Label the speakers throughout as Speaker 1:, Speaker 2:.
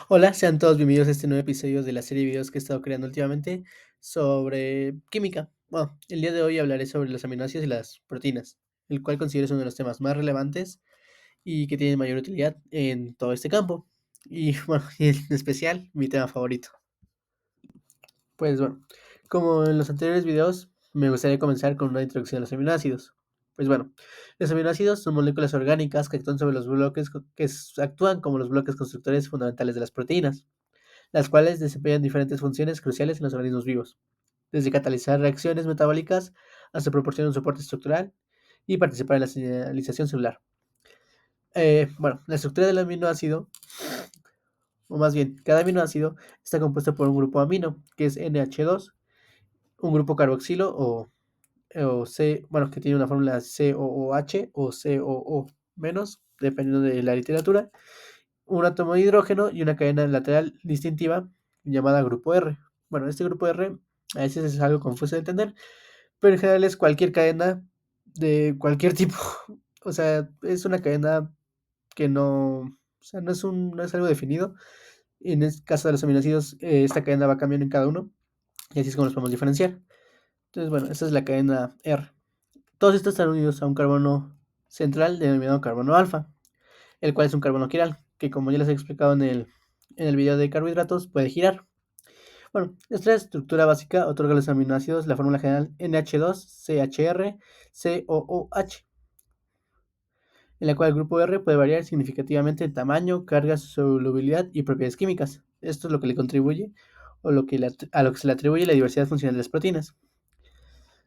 Speaker 1: Hola, sean todos bienvenidos a este nuevo episodio de la serie de videos que he estado creando últimamente sobre química. Bueno, el día de hoy hablaré sobre los aminoácidos y las proteínas, el cual considero es uno de los temas más relevantes y que tiene mayor utilidad en todo este campo. Y bueno, y en especial mi tema favorito. Pues bueno, como en los anteriores videos, me gustaría comenzar con una introducción a los aminoácidos. Pues bueno, los aminoácidos son moléculas orgánicas que actúan sobre los bloques actúan como los bloques constructores fundamentales de las proteínas, las cuales desempeñan diferentes funciones cruciales en los organismos vivos, desde catalizar reacciones metabólicas hasta proporcionar un soporte estructural y participar en la señalización celular. Bueno, la estructura del aminoácido, o más bien, cada aminoácido está compuesto por un grupo amino, que es NH2, un grupo carboxilo o C, bueno, que tiene una fórmula COOH o COO menos, dependiendo de la literatura, un átomo de hidrógeno y una cadena lateral distintiva llamada grupo R. Bueno, este grupo R a veces es algo confuso de entender, pero en general es cualquier cadena de cualquier tipo. O sea, es una cadena que no, o sea, no es algo definido. En el caso de los aminoácidos, esta cadena va cambiando en cada uno y así es como los podemos diferenciar. Entonces, bueno, esta es la cadena R. Todos estos están unidos a un carbono central denominado carbono alfa, el cual es un carbono quiral, que como ya les he explicado en el video de carbohidratos, puede girar. Bueno, esta estructura básica otorga a los aminoácidos la fórmula general NH2CHR-COOH, en la cual el grupo R puede variar significativamente en tamaño, carga, solubilidad y propiedades químicas. Esto es lo que le contribuye o a lo que se le atribuye la diversidad funcional de las proteínas.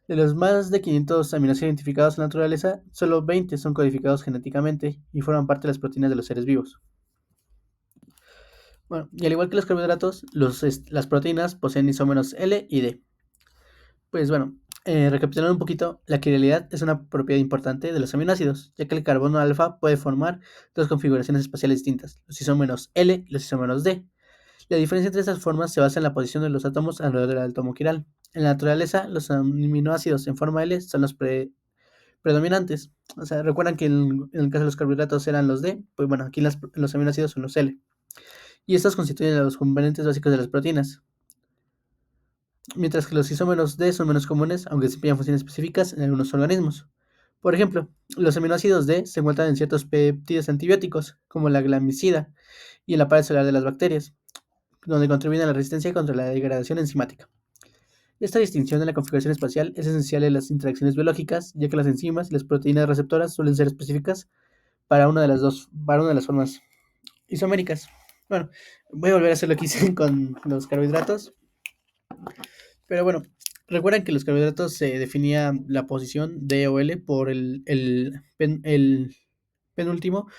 Speaker 1: De los más de 500 aminoácidos identificados en la naturaleza, solo 20 son codificados genéticamente y forman parte de las proteínas de los seres vivos. Bueno, y al igual que los carbohidratos, las proteínas poseen isómeros L y D. Pues bueno, recapitulando un poquito, la quiralidad es una propiedad importante de los aminoácidos, ya que el carbono alfa puede formar dos configuraciones espaciales distintas, los isómeros L y los isómeros D. La diferencia entre estas formas se basa en la posición de los átomos alrededor del átomo quiral. En la naturaleza, los aminoácidos en forma L son los predominantes. O sea, recuerdan que en el caso de los carbohidratos eran los D, pues bueno, aquí los aminoácidos son los L. Y estos constituyen los componentes básicos de las proteínas, mientras que los isómeros D son menos comunes, aunque desempeñan funciones específicas en algunos organismos. Por ejemplo, los aminoácidos D se encuentran en ciertos péptidos antibióticos, como la glamicida, y en la pared celular de las bacterias, donde contribuyen a la resistencia contra la degradación enzimática. Esta distinción en la configuración espacial es esencial en las interacciones biológicas, ya que las enzimas y las proteínas receptoras suelen ser específicas para una de las formas isoméricas. Bueno, voy a volver a hacer lo que hice con los carbohidratos. Pero bueno, recuerden que los carbohidratos se definía la posición D o L por el penúltimo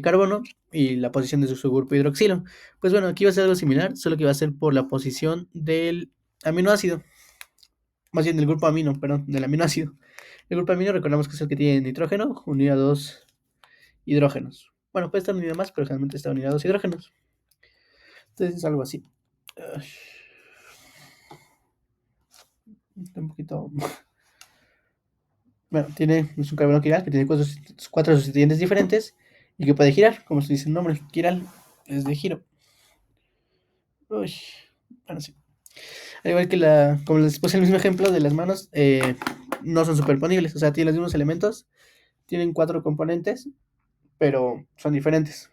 Speaker 1: carbono y la posición de su grupo hidroxilo. Pues bueno, aquí va a ser algo similar, solo que va a ser por la posición del aminoácido, más bien del grupo amino, perdón, del aminoácido. El grupo amino recordamos que es el que tiene nitrógeno unido a dos hidrógenos. Bueno, puede estar unido a más, pero generalmente está unido a dos hidrógenos. Entonces es algo así. Está un poquito. Bueno, es un carbono quiral que tiene cuatro sustituyentes diferentes y que puede girar, como se dice el nombre. Quiral es de giro. Uy, bueno, sí. Al igual que como les puse el mismo ejemplo de las manos, no son superponibles. O sea, tienen los mismos elementos, tienen cuatro componentes, pero son diferentes.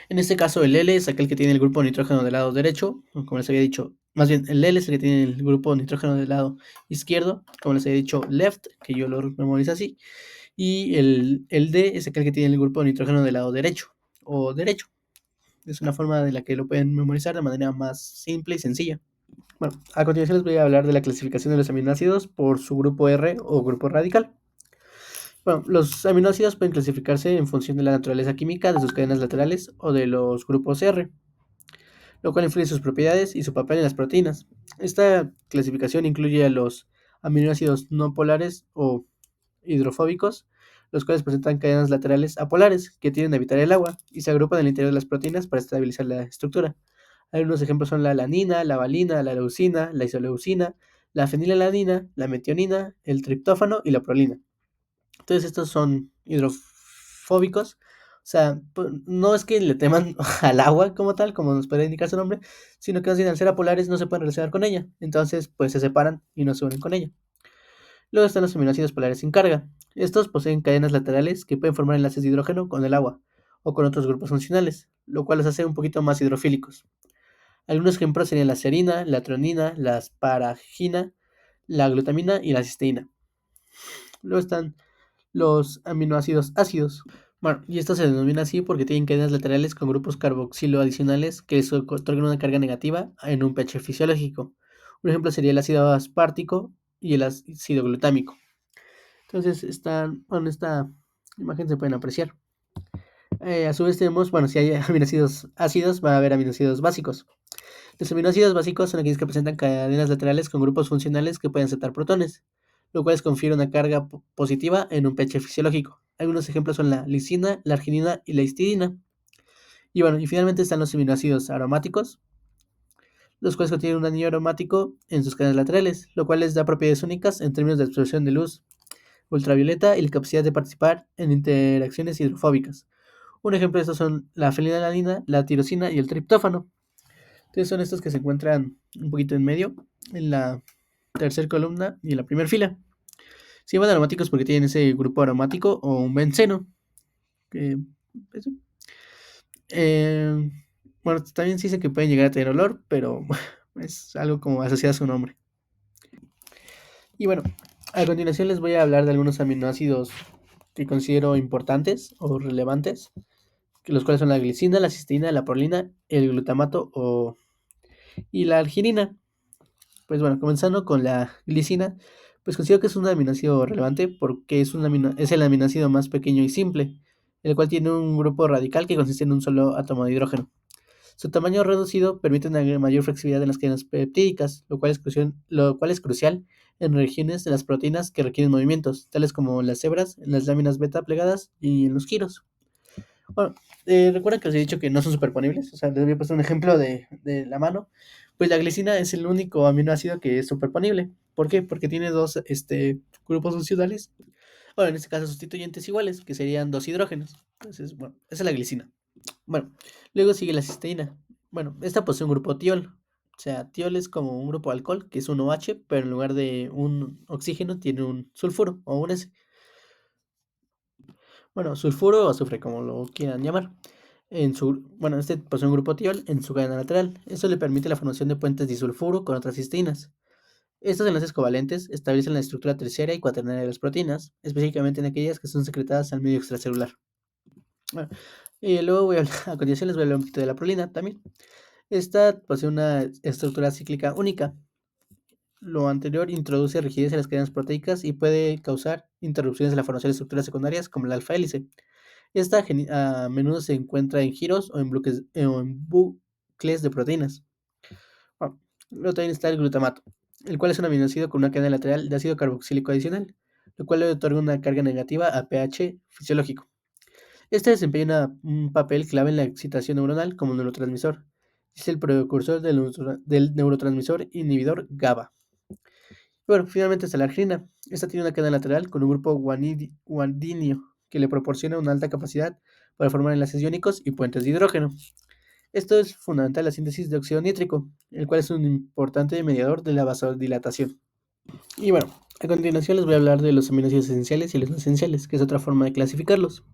Speaker 1: En este caso, el L es aquel que tiene el grupo nitrógeno del lado derecho, como les había dicho. Más bien, el L es el que tiene el grupo nitrógeno del lado izquierdo, como les había dicho, left, que yo lo memorizo así. Y el D es aquel que tiene el grupo de nitrógeno del lado derecho o derecho. Es una forma de la que lo pueden memorizar de manera más simple y sencilla. Bueno, a continuación les voy a hablar de la clasificación de los aminoácidos por su grupo R o grupo radical. Bueno, los aminoácidos pueden clasificarse en función de la naturaleza química de sus cadenas laterales o de los grupos R, lo cual influye en sus propiedades y su papel en las proteínas. Esta clasificación incluye a los aminoácidos no polares o hidrofóbicos, los cuales presentan cadenas laterales apolares que tienden a evitar el agua y se agrupan en el interior de las proteínas para estabilizar la estructura. Algunos ejemplos son la alanina, la valina, la leucina, la isoleucina, la fenilalanina, la metionina, el triptófano y la prolina. Entonces estos son hidrofóbicos, o sea, no es que le teman al agua como tal, como nos puede indicar su nombre, sino que más bien al ser apolares no se pueden relacionar con ella. Entonces, pues se separan y no se unen con ella. Luego están los aminoácidos polares sin carga. Estos poseen cadenas laterales que pueden formar enlaces de hidrógeno con el agua o con otros grupos funcionales, lo cual los hace un poquito más hidrofílicos. Algunos ejemplos serían la serina, la tronina, la asparagina, la glutamina y la cisteína. Luego están los aminoácidos ácidos. Bueno, y esto se denomina así porque tienen cadenas laterales con grupos carboxilo adicionales que les otorgan una carga negativa en un pH fisiológico. Un ejemplo sería el ácido aspartico y el ácido glutámico. Entonces, en esta imagen se pueden apreciar. A su vez tenemos, bueno, si hay aminoácidos ácidos, va a haber aminoácidos básicos. Los aminoácidos básicos son aquellos que presentan cadenas laterales con grupos funcionales que pueden aceptar protones, lo cual les confiere una carga positiva en un pH fisiológico. Algunos ejemplos son la lisina, la arginina y la histidina. Y bueno, y finalmente están los aminoácidos aromáticos, los cuales contienen un anillo aromático en sus cadenas laterales, lo cual les da propiedades únicas en términos de absorción de luz ultravioleta y la capacidad de participar en interacciones hidrofóbicas. Un ejemplo de estos son la fenilalanina, la tirosina y el triptófano. Entonces son estos que se encuentran un poquito en medio, en la tercera columna y en la primera fila. Se llaman aromáticos porque tienen ese grupo aromático o un benceno. Que, eso. Eh, bueno, también se dice que pueden llegar a tener olor, pero es algo como asociado a su nombre. Y bueno, a continuación les voy a hablar de algunos aminoácidos que considero importantes o relevantes, los cuales son la glicina, la cisteína, la prolina, el glutamato y la arginina. Pues bueno, comenzando con la glicina, pues considero que es un aminoácido relevante porque es el aminoácido más pequeño y simple, el cual tiene un grupo radical que consiste en un solo átomo de hidrógeno. Su tamaño reducido permite una mayor flexibilidad en las cadenas peptídicas, lo cual es crucial en regiones de las proteínas que requieren movimientos, tales como las hebras, en las láminas beta plegadas y en los giros. Bueno, recuerda que os he dicho que no son superponibles, o sea, les voy a poner un ejemplo de la mano. Pues la glicina es el único aminoácido que es superponible. ¿Por qué? Porque tiene dos grupos funcionales, bueno, en este caso sustituyentes iguales, que serían dos hidrógenos. Entonces, bueno, esa es la glicina. Bueno, luego sigue la cisteína. Bueno, esta posee un grupo tiol. O sea, tiol es como un grupo de alcohol, que es un OH, pero en lugar de un oxígeno tiene un sulfuro o un S. Bueno, sulfuro o azufre, como lo quieran llamar. Bueno, este posee un grupo tiol en su cadena lateral. Eso le permite la formación de puentes disulfuro con otras cisteínas. Estos enlaces covalentes establecen la estructura terciaria y cuaternaria de las proteínas, específicamente en aquellas que son secretadas al medio extracelular. Bueno, y luego a continuación les voy a hablar un poquito de la prolina también. Esta posee una estructura cíclica única. Lo anterior introduce rigidez en las cadenas proteicas y puede causar interrupciones en la formación de estructuras secundarias como la alfa hélice. Esta a menudo se encuentra en giros o en bucles de proteínas. Bueno, luego también está el glutamato, el cual es un aminoácido con una cadena lateral de ácido carboxílico adicional, lo cual le otorga una carga negativa a pH fisiológico. Este desempeña un papel clave en la excitación neuronal como neurotransmisor. Es el precursor del neurotransmisor inhibidor GABA. Bueno, finalmente está la arginina. Esta tiene una cadena lateral con un grupo guanidinio que le proporciona una alta capacidad para formar enlaces iónicos y puentes de hidrógeno. Esto es fundamental en la síntesis de óxido nítrico, el cual es un importante mediador de la vasodilatación. Y bueno, a continuación les voy a hablar de los aminoácidos esenciales y los no esenciales, que es otra forma de clasificarlos.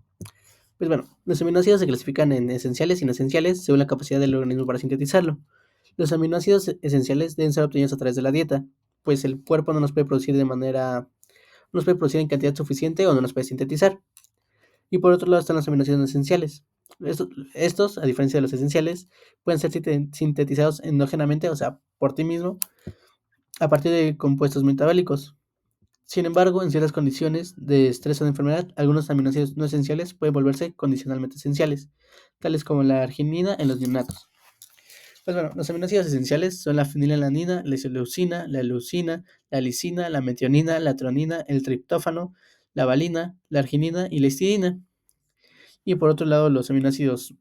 Speaker 1: Pues bueno, los aminoácidos se clasifican en esenciales y no esenciales según la capacidad del organismo para sintetizarlo. Los aminoácidos esenciales deben ser obtenidos a través de la dieta, pues el cuerpo no los puede producir no los puede producir en cantidad suficiente o no los puede sintetizar. Y por otro lado están los aminoácidos no esenciales. Estos, a diferencia de los esenciales, pueden ser sintetizados endógenamente, o sea, por ti mismo, a partir de compuestos metabólicos. Sin embargo, en ciertas condiciones de estrés o de enfermedad, algunos aminoácidos no esenciales pueden volverse condicionalmente esenciales, tales como la arginina en los neonatos. Pues bueno, los aminoácidos esenciales son la fenilalanina, la isoleucina, la leucina, la lisina, la metionina, la tronina, el triptófano, la valina, la arginina y la histidina. Y por otro lado, los aminoácidos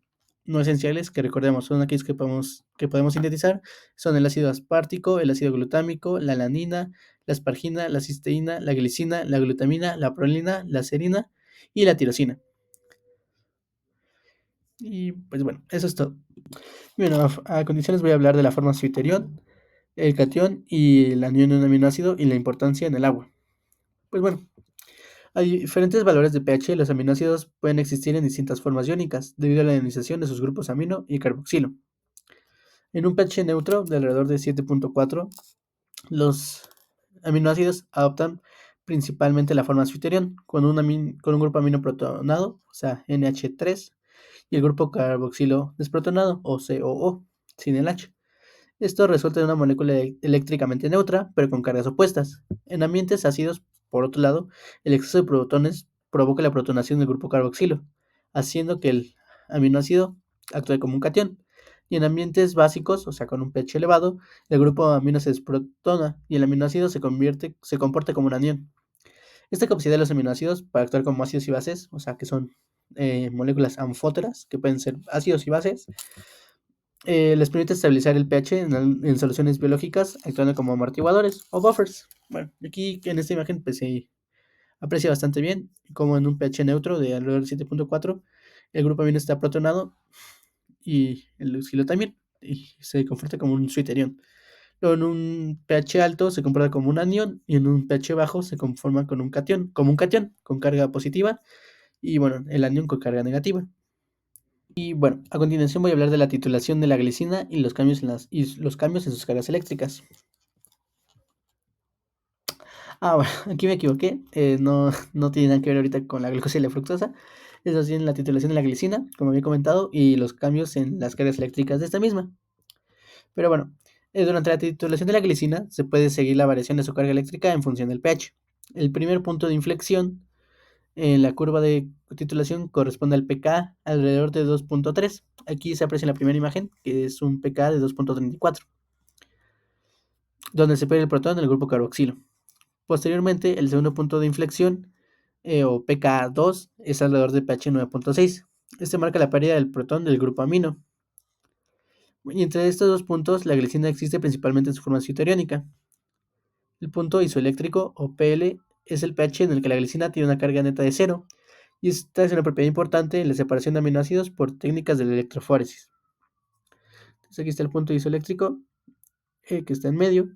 Speaker 1: no esenciales, que recordemos son aquellos que podemos sintetizar, son el ácido aspartico, el ácido glutámico, la alanina, la aspargina, la cisteína, la glicina, la glutamina, la prolina, la serina y la tirosina. Y pues bueno, eso es todo. Bueno, a continuación les voy a hablar de la forma anfitrión, el catión y el anión de un aminoácido y la importancia en el agua. Pues bueno, hay diferentes valores de pH y los aminoácidos pueden existir en distintas formas iónicas debido a la ionización de sus grupos amino y carboxilo. En un pH neutro de alrededor de 7.4, los aminoácidos adoptan principalmente la forma anfitrión con un grupo amino protonado, o sea, NH3, y el grupo carboxilo desprotonado, o COO, sin el H. Esto resulta en una molécula eléctricamente neutra, pero con cargas opuestas. En ambientes ácidos, por otro lado, el exceso de protones provoca la protonación del grupo carboxilo, haciendo que el aminoácido actúe como un catión. Y en ambientes básicos, o sea, con un pH elevado, el grupo amino se desprotona y el aminoácido se comporta como un anión. Esta capacidad de los aminoácidos para actuar como ácidos y bases, o sea, que son moléculas anfóteras, que pueden ser ácidos y bases, les permite estabilizar el pH en soluciones biológicas, actuando como amortiguadores o buffers. Bueno, aquí en esta imagen pues, se aprecia bastante bien como en un pH neutro de alrededor de 7.4 el grupo amino está protonado y el oxilo también, y se comporta como un suiterión. Luego en un pH alto se comporta como un anión y en un pH bajo se conforma con un catión, como un catión con carga positiva y bueno, el anión con carga negativa. Y bueno, a continuación voy a hablar de la titulación de la glicina y los cambios en sus cargas eléctricas. Bueno, aquí me equivoqué. No, no tiene nada que ver ahorita con la glucosa y la fructosa. Es así en la titulación de la glicina, como había comentado, y los cambios en las cargas eléctricas de esta misma. Pero bueno, durante la titulación de la glicina se puede seguir la variación de su carga eléctrica en función del pH. El primer punto de inflexión en la curva de titulación corresponde al pK alrededor de 2.3. Aquí se aprecia en la primera imagen, que es un pK de 2.34, donde se pierde el protón del grupo carboxilo. Posteriormente, el segundo punto de inflexión, o pK2, es alrededor de pH 9.6. Este marca la pérdida del protón del grupo amino. Y entre estos dos puntos, la glicina existe principalmente en su forma deuteriónica. El punto isoeléctrico, o PL, es el pH en el que la glicina tiene una carga neta de cero, y esta es una propiedad importante en la separación de aminoácidos por técnicas de la electroforesis. Entonces aquí está el punto isoeléctrico, que está en medio.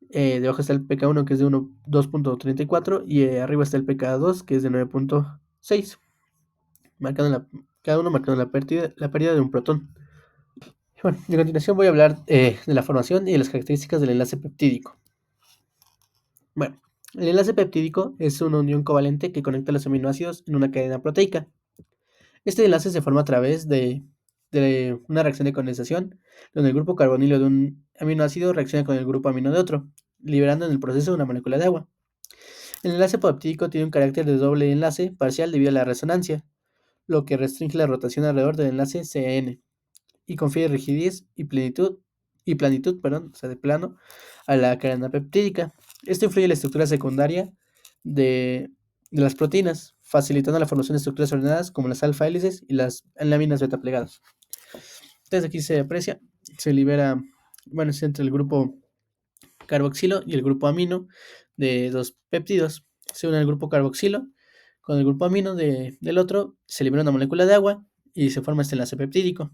Speaker 1: Debajo está el pK1 que es de 2.34 y arriba está el pK2 que es de 9.6, marcando cada uno marcando la pérdida de un protón. Bueno, a continuación voy a hablar de la formación y de las características del enlace peptídico. Bueno, el enlace peptídico es una unión covalente que conecta los aminoácidos en una cadena proteica. Este enlace se forma a través de una reacción de condensación, donde el grupo carbonilo de un aminoácido reacciona con el grupo amino de otro, liberando en el proceso una molécula de agua. El enlace peptídico tiene un carácter de doble enlace parcial debido a la resonancia, lo que restringe la rotación alrededor del enlace CN y confiere rigidez y planitud, perdón, o sea, de plano, a la cadena peptídica. Esto influye en la estructura secundaria de las proteínas, facilitando la formación de estructuras ordenadas como las alfa hélices y las láminas beta plegadas. Entonces aquí se aprecia, se libera, bueno, es entre el grupo carboxilo y el grupo amino de dos péptidos. Se une el grupo carboxilo con el grupo amino del otro, se libera una molécula de agua y se forma este enlace peptídico.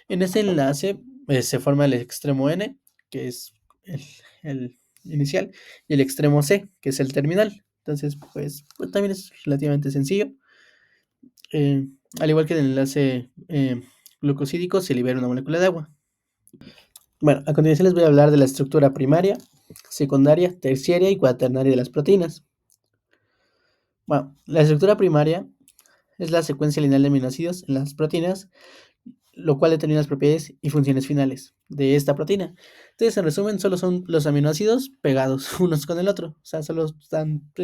Speaker 1: En este enlace se forma el extremo N, que es el inicial, y el extremo C, que es el terminal. Entonces, pues también es relativamente sencillo. Eh, Al igual que en el enlace glucosídico, se libera una molécula de agua. Bueno, a continuación les voy a hablar de la estructura primaria, secundaria, terciaria y cuaternaria de las proteínas. Bueno, la estructura primaria es la secuencia lineal de aminoácidos en las proteínas, lo cual determina las propiedades y funciones finales de esta proteína. Entonces, en resumen, solo son los aminoácidos pegados unos con el otro. O sea, solo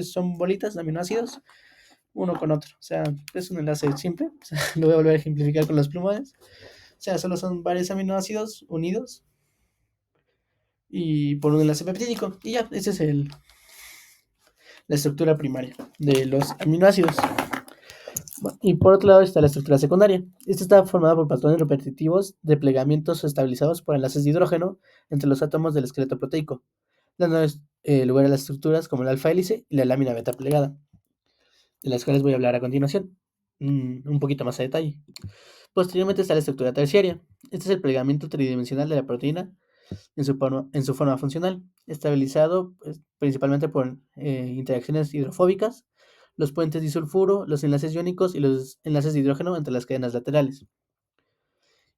Speaker 1: son bolitas de aminoácidos uno con otro. O sea, es un enlace simple. O sea, lo voy a volver a ejemplificar con los plumones. O sea, solo son varios aminoácidos unidos y por un enlace peptídico. Y ya, esa es la estructura primaria de los aminoácidos. Bueno, y por otro lado está la estructura secundaria. Esta está formada por patrones repetitivos de plegamientos estabilizados por enlaces de hidrógeno entre los átomos del esqueleto proteico, dando lugar a las estructuras como el alfa hélice y la lámina beta plegada, de las cuales voy a hablar a continuación, un poquito más a detalle. Posteriormente está la estructura terciaria. Este es el plegamiento tridimensional de la proteína en su forma funcional, estabilizado pues, principalmente por interacciones hidrofóbicas, los puentes disulfuro, los enlaces iónicos y los enlaces de hidrógeno entre las cadenas laterales.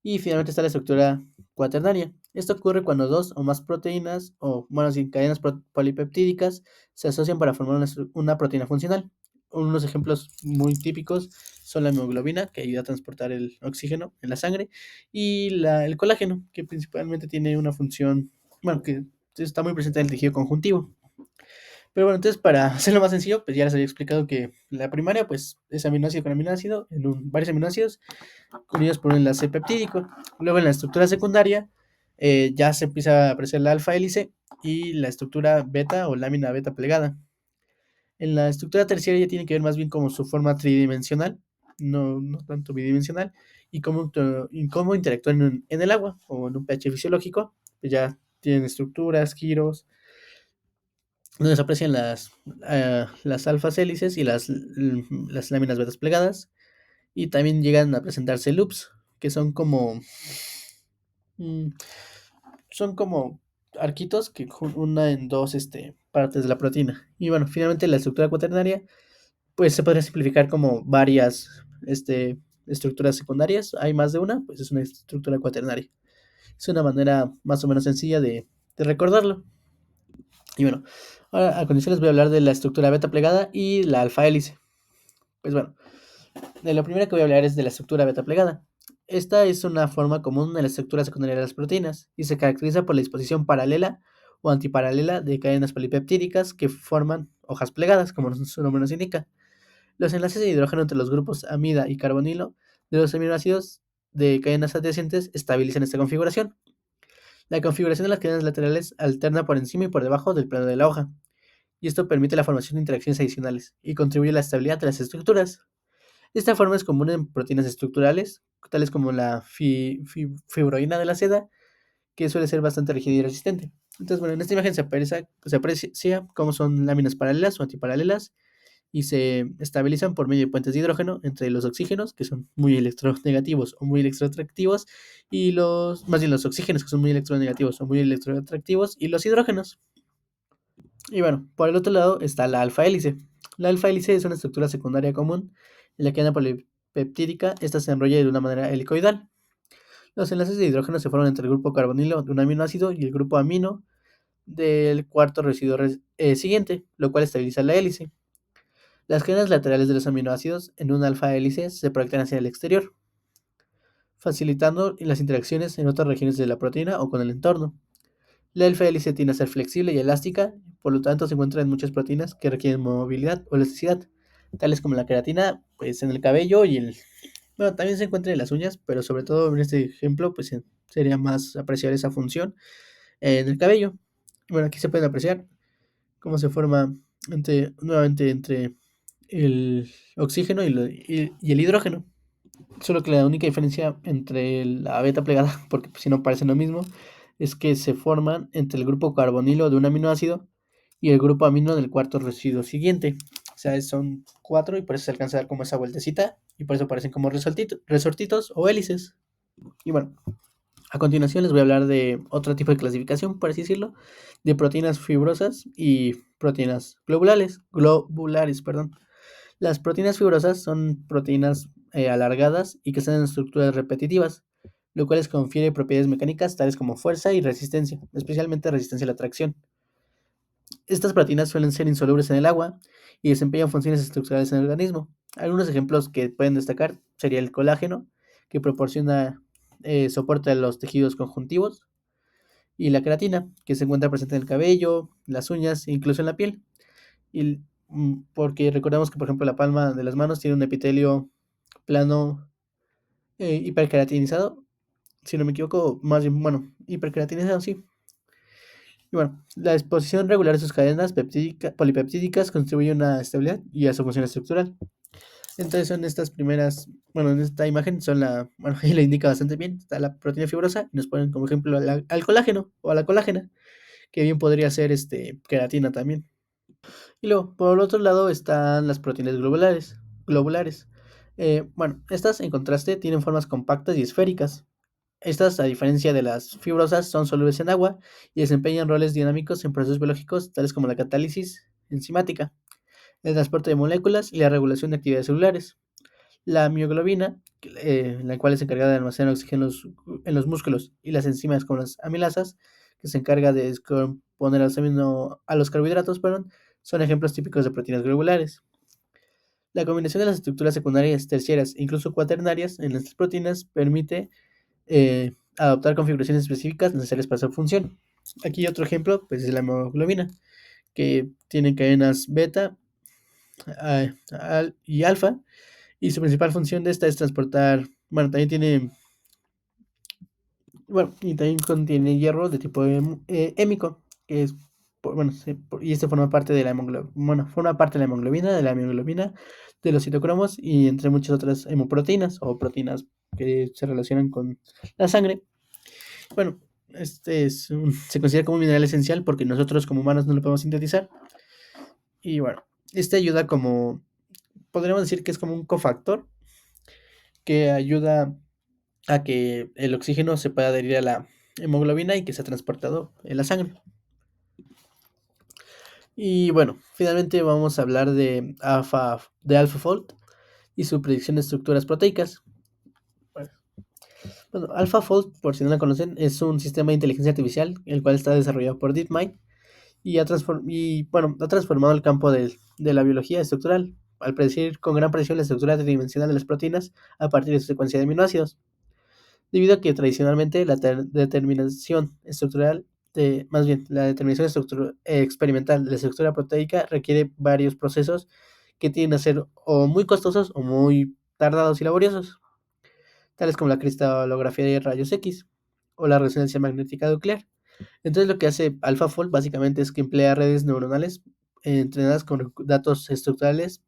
Speaker 1: Y finalmente está la estructura cuaternaria. Esto ocurre cuando dos o más proteínas, o bueno, sí, cadenas polipeptídicas, se asocian para formar una proteína funcional. Unos ejemplos muy típicos son la hemoglobina, que ayuda a transportar el oxígeno en la sangre, y el colágeno, que principalmente tiene una función, bueno, que está muy presente en el tejido conjuntivo. Pero bueno, entonces para hacerlo más sencillo, pues ya les había explicado que la primaria, pues es aminoácido con aminoácido, varios aminoácidos, unidos por un enlace peptídico. Luego en la estructura secundaria ya se empieza a apreciar la alfa hélice y la estructura beta o lámina beta plegada. En la estructura terciaria ya tiene que ver más bien como su forma tridimensional, no tanto bidimensional, y cómo interactúan en el agua o en un pH fisiológico. Pues ya tienen estructuras, giros, donde se aprecian las alfas hélices y las láminas betas plegadas. Y también llegan a presentarse loops, que Mm, son como arquitos que unen dos partes de la proteína. Y bueno, finalmente la estructura cuaternaria, pues se podría simplificar como varias estructuras secundarias. Hay más de una, pues es una estructura cuaternaria. Es una manera más o menos sencilla de recordarlo. Y bueno, ahora a continuación les voy a hablar de la estructura beta plegada y la alfa hélice. Pues bueno, de lo primero que voy a hablar es de la estructura beta plegada. Esta es una forma común de la estructura secundaria de las proteínas y se caracteriza por la disposición paralela o antiparalela de cadenas polipeptídicas que forman hojas plegadas, como su nombre nos indica. Los enlaces de hidrógeno entre los grupos amida y carbonilo de los aminoácidos de cadenas adyacentes estabilizan esta configuración. La configuración de las cadenas laterales alterna por encima y por debajo del plano de la hoja, y esto permite la formación de interacciones adicionales y contribuye a la estabilidad de las estructuras. Esta forma es común en proteínas estructurales, tales como la fibroína de la seda, que suele ser bastante rígida y resistente. Entonces, bueno, en esta imagen se aprecia cómo son láminas paralelas o antiparalelas y se estabilizan por medio de puentes de hidrógeno entre los oxígenos, que son muy electronegativos o muy electroatractivos, y más bien los oxígenos, que son muy electronegativos o muy electroatractivos, y los hidrógenos. Y bueno, por el otro lado está la alfa hélice. La alfa hélice es una estructura secundaria común en la cadena polipeptídica. Esta se enrolla de una manera helicoidal. Los enlaces de hidrógeno se forman entre el grupo carbonilo de un aminoácido y el grupo amino del cuarto residuo siguiente, lo cual estabiliza la hélice. Las cadenas laterales de los aminoácidos en una alfa hélice se proyectan hacia el exterior, facilitando las interacciones en otras regiones de la proteína o con el entorno. La alfa hélice tiende a ser flexible y elástica, por lo tanto se encuentra en muchas proteínas que requieren movilidad o elasticidad, tales como la queratina, pues en el cabello bueno, también se encuentra en las uñas, pero sobre todo en este ejemplo, pues sería más apreciar esa función en el cabello. Bueno, aquí se pueden apreciar cómo se forma nuevamente entre el oxígeno y el hidrógeno. Solo que la única diferencia entre la beta plegada, porque pues, si no parecen lo mismo, es que se forman entre el grupo carbonilo de un aminoácido y el grupo amino del cuarto residuo siguiente. O sea, son cuatro y por eso se alcanza a dar como esa vueltecita y por eso parecen como resortitos o hélices. Y bueno, a continuación les voy a hablar de otro tipo de clasificación, por así decirlo, de proteínas fibrosas y proteínas globulares, perdón. Las proteínas fibrosas son proteínas alargadas y que están en estructuras repetitivas, lo cual les confiere propiedades mecánicas tales como fuerza y resistencia, especialmente resistencia a la tracción. Estas proteínas suelen ser insolubles en el agua y desempeñan funciones estructurales en el organismo. Algunos ejemplos que pueden destacar sería el colágeno, que proporciona soporte a los tejidos conjuntivos, y la queratina, que se encuentra presente en el cabello, las uñas e incluso en la piel. Porque recordemos que, por ejemplo, la palma de las manos tiene un epitelio plano hiperkeratinizado, si no me equivoco, más bien, bueno, hiperkeratinizado, sí. Y bueno, la exposición regular de sus cadenas polipeptídicas contribuye a una estabilidad y a su función estructural. Entonces son estas primeras, bueno, en esta imagen son bueno, ahí le indica bastante bien, está la proteína fibrosa y nos ponen como ejemplo al colágeno o a la colágena, que bien podría ser queratina también. Y luego, por el otro lado están las proteínas globulares. Bueno, estas en contraste tienen formas compactas y esféricas. Estas, a diferencia de las fibrosas, son solubles en agua y desempeñan roles dinámicos en procesos biológicos tales como la catálisis enzimática, el transporte de moléculas y la regulación de actividades celulares. La mioglobina, la cual es encargada de almacenar oxígeno en los músculos, y las enzimas como las amilasas, que se encarga de descomponer a los carbohidratos, perdón, son ejemplos típicos de proteínas globulares. La combinación de las estructuras secundarias, terciarias e incluso cuaternarias en estas proteínas permite adoptar configuraciones específicas necesarias para su función. Aquí otro ejemplo pues, es la hemoglobina, que tiene cadenas beta y alfa, y su principal función de esta es transportar, bueno, también tiene, bueno, y también contiene hierro de tipo hémico, que es, bueno, y este forma parte de la hemoglobina, bueno, forma parte de la mioglobina, de los citocromos y entre muchas otras hemoproteínas o proteínas que se relacionan con la sangre. Bueno, se considera como un mineral esencial porque nosotros como humanos no lo podemos sintetizar. Y bueno, este ayuda como, podríamos decir que es como un cofactor que ayuda a que el oxígeno se pueda adherir a la hemoglobina y que sea transportado en la sangre. Y bueno, finalmente vamos a hablar de AlphaFold y su predicción de estructuras proteicas. Bueno, AlphaFold, por si no la conocen, es un sistema de inteligencia artificial el cual está desarrollado por DeepMind y bueno, ha transformado el campo de la biología estructural al predecir con gran precisión la estructura tridimensional de las proteínas a partir de su secuencia de aminoácidos, debido a que tradicionalmente la determinación estructural más bien, la determinación experimental de la estructura proteica requiere varios procesos que tienden a ser o muy costosos o muy tardados y laboriosos, tales como la cristalografía de rayos X o la resonancia magnética nuclear. Entonces lo que hace AlphaFold básicamente es que emplea redes neuronales entrenadas con datos estructurales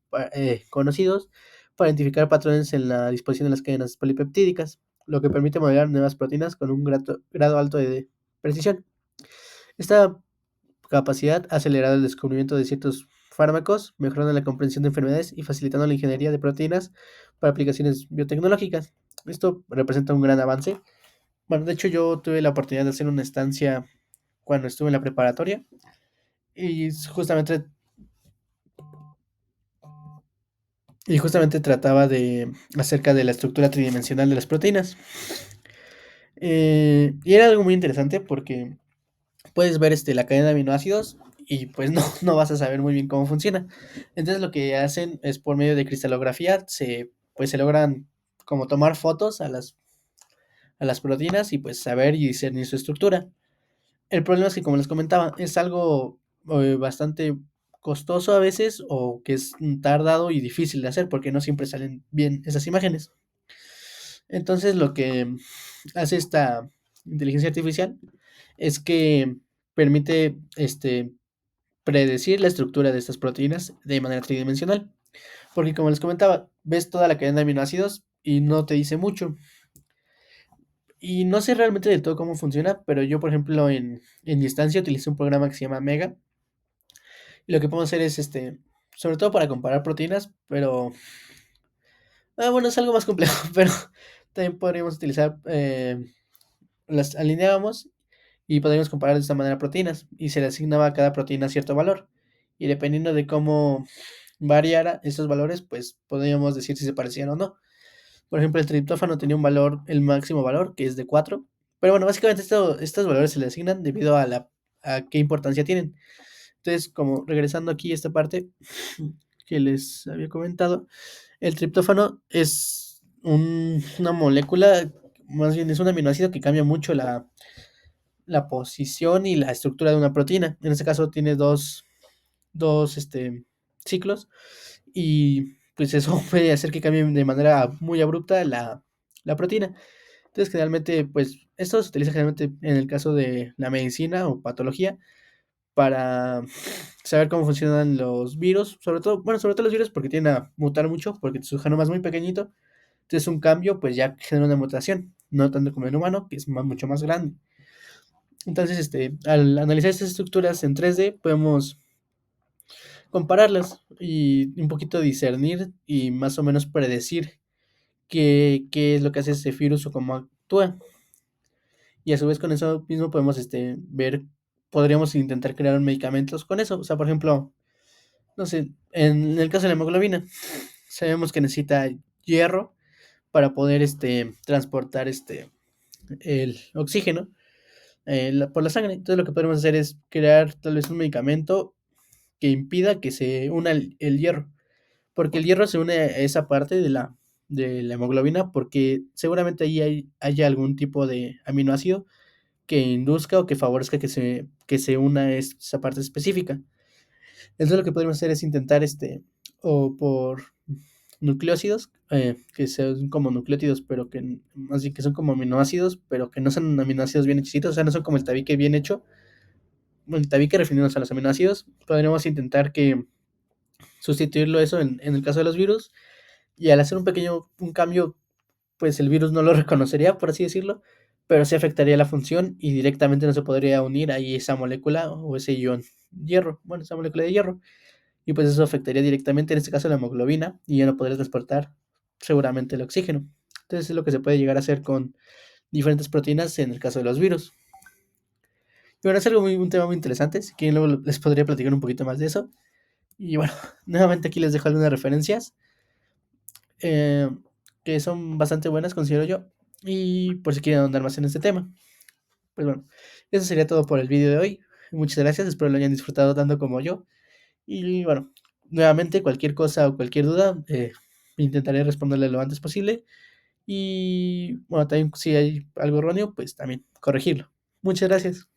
Speaker 1: conocidos para identificar patrones en la disposición de las cadenas polipeptídicas, lo que permite modelar nuevas proteínas con un grado alto de precisión. Esta capacidad ha acelerado el descubrimiento de ciertos fármacos, mejorando la comprensión de enfermedades y facilitando la ingeniería de proteínas para aplicaciones biotecnológicas. Esto representa un gran avance. Bueno, de hecho yo tuve la oportunidad de hacer una estancia cuando estuve en la preparatoria y justamente trataba de acerca de la estructura tridimensional de las proteínas. Y era algo muy interesante porque puedes ver la cadena de aminoácidos y pues no, no vas a saber muy bien cómo funciona. Entonces lo que hacen es por medio de cristalografía, pues se logran como tomar fotos a las proteínas y pues saber y discernir su estructura. El problema es que, como les comentaba, es algo bastante costoso a veces o que es tardado y difícil de hacer porque no siempre salen bien esas imágenes. Entonces, lo que hace esta inteligencia artificial es que permite predecir la estructura de estas proteínas de manera tridimensional. Porque, como les comentaba, ves toda la cadena de aminoácidos y no te dice mucho. Y no sé realmente del todo cómo funciona, pero yo, por ejemplo, en distancia utilicé un programa que se llama Mega. Y lo que podemos hacer es, sobre todo para comparar proteínas, pero, bueno, es algo más complejo, pero también podríamos utilizar, las alineábamos y podríamos comparar de esta manera proteínas y se le asignaba a cada proteína cierto valor. Y dependiendo de cómo variara estos valores, pues podríamos decir si se parecían o no. Por ejemplo, el triptófano tenía un valor, el máximo valor, que es de 4. Pero bueno, básicamente estos valores se le asignan debido a qué importancia tienen. Entonces, como regresando aquí a esta parte que les había comentado, el triptófano es una molécula, más bien es un aminoácido que cambia mucho la posición y la estructura de una proteína. En este caso tiene dos ciclos y pues eso puede hacer que cambie de manera muy abrupta la proteína. Entonces, generalmente, pues esto se utiliza generalmente en el caso de la medicina o patología para saber cómo funcionan los virus, sobre todo, bueno, sobre todo los virus porque tienden a mutar mucho, porque su genoma es muy pequeñito, entonces un cambio pues ya genera una mutación, no tanto como el humano, que es mucho más grande. Entonces, al analizar estas estructuras en 3D, podemos compararlas y un poquito discernir y más o menos predecir qué es lo que hace ese virus o cómo actúa. Y a su vez con eso mismo podemos ver, podríamos intentar crear medicamentos con eso. O sea, por ejemplo, no sé, en el caso de la hemoglobina, sabemos que necesita hierro para poder transportar el oxígeno por la sangre. Entonces lo que podemos hacer es crear tal vez un medicamento que impida que se una el hierro, porque el hierro se une a esa parte de la hemoglobina porque seguramente ahí haya algún tipo de aminoácido que induzca o que favorezca que se una esa parte específica. Entonces lo que podemos hacer es intentar o por nucleócidos, que son como nucleótidos, pero que más bien que son como aminoácidos, pero que no son aminoácidos bien hechicitos, o sea, no son como el tabique bien hecho. Bueno, el tabique refiriéndonos a los aminoácidos, podríamos intentar que sustituirlo eso en el caso de los virus, y al hacer un cambio, pues el virus no lo reconocería, por así decirlo, pero sí afectaría la función y directamente no se podría unir ahí esa molécula o ese ion hierro, bueno, esa molécula de hierro, y pues eso afectaría directamente, en este caso, la hemoglobina, y ya no podría transportar seguramente el oxígeno. Entonces es lo que se puede llegar a hacer con diferentes proteínas en el caso de los virus. Y bueno, es un tema muy interesante, si quieren luego les podría platicar un poquito más de eso. Y bueno, nuevamente aquí les dejo algunas referencias eh, que son bastante buenas, considero yo, y por si quieren ahondar más en este tema. Pues bueno, eso sería todo por el vídeo de hoy. Muchas gracias, espero lo hayan disfrutado tanto como yo. Y bueno, nuevamente cualquier cosa o cualquier duda, intentaré responderle lo antes posible. Y bueno, también si hay algo erróneo, pues también corregirlo. Muchas gracias.